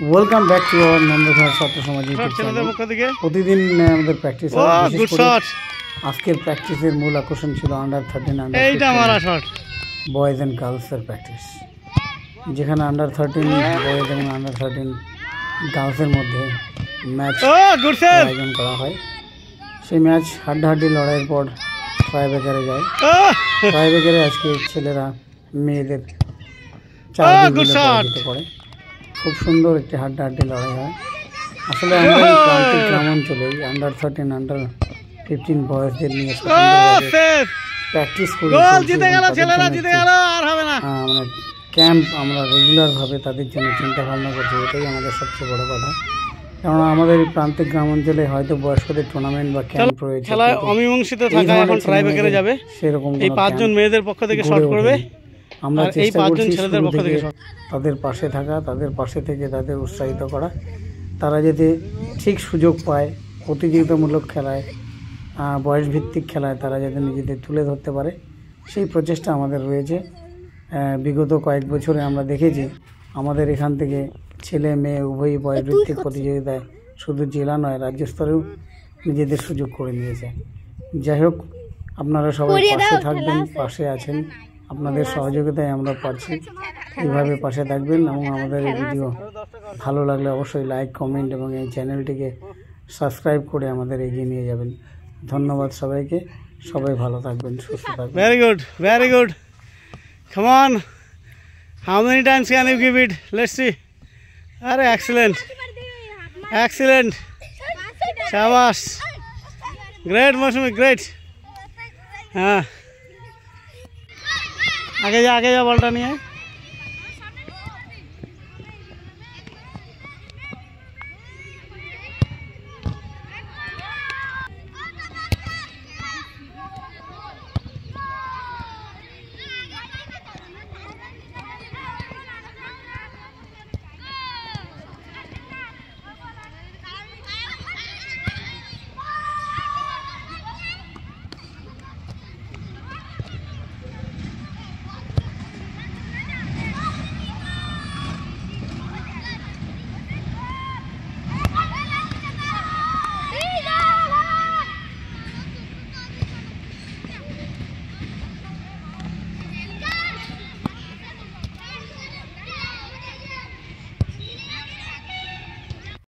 Welcome back to our নন্দধার ছাত্র সমাজ YouTube channel. প্রতিদিন আমাদের প্র্যাকটিস হয়। আজকের প্র্যাকটিসের মূল আকর্ষণ ছিল আন্ডার-13 বয়েজ অ্যান্ড গার্লসের প্র্যাকটিস, যেখানে আন্ডার-13 বয়েজ এবং আন্ডার-13 গার্লসের মধ্যে ম্যাচ আয়োজন করা হয়। সেই ম্যাচ হাড্ডাহাড্ডি লড়াইয়ের পর ট্রাইব্রেকারে যায়। ট্রাইব্রেকারে আজকে ছেলেরা মেয়েদের 4 পরাজিত করে। খুব সুন্দর একটি হাড্ডাহাড্ডি লড়াই হয়। আসলে আমাদের প্রান্তিক গ্রাম অঞ্চলে আন্ডার-13 আন্ডার-15 বয়েজদের নিয়ে প্র্যাকটিস করি, মানে ক্যাম্প আমরা রেগুলারভাবে তাদের জন্য চিন্তা ভাবনা করছি। এটাই আমাদের সবচেয়ে বড় কথা, কেননা আমাদের এই প্রান্তিক গ্রাম অঞ্চলে হয়তো বয়স্কদের টুর্নামেন্ট বা ক্যাম্প রয়েছে, সেরকম মেয়েদের পক্ষ থেকে শট করবে। আমরা চেষ্টা করছি তাদের পাশে থাকা, তাদের পাশে থেকে তাদের উৎসাহিত করা, তারা যাতে ঠিক সুযোগ পায় প্রতিযোগিতামূলক খেলায়, বয়সভিত্তিক খেলায় তারা যাতে নিজেদের তুলে ধরতে পারে, সেই প্রচেষ্টা আমাদের রয়েছে। বিগত কয়েক বছরে আমরা দেখেছি আমাদের এখান থেকে ছেলে মেয়ে উভয়ই বয়সভিত্তিক প্রতিযোগিতায় শুধু জেলা নয় রাজ্য স্তরেও নিজেদের সুযোগ করে নিয়েছে। যাই হোক, আপনারা সবাই পাশে থাকবেন, পাশে আছেন, আপনাদের সহযোগিতায় আমরা পারছি। এইভাবে পাশে থাকবেন এবং আমাদের এই ভিডিও ভালো লাগলে অবশ্যই লাইক, কমেন্ট এবং এই চ্যানেলটিকে সাবস্ক্রাইব করে আমাদের এগিয়ে নিয়ে যাবেন। ধন্যবাদ সবাইকে, সবাই ভালো থাকবেন, সুস্থ থাকবেন। Very good, very good. Come on, how many times can you give it? Let's see. আরে এক্সিলেন্ট, এক্সিলেন্ট, শাবাশ, গ্রেট মৌসুমি, গ্রেট। হ্যাঁ, আগে যা বলটা নিয়ে।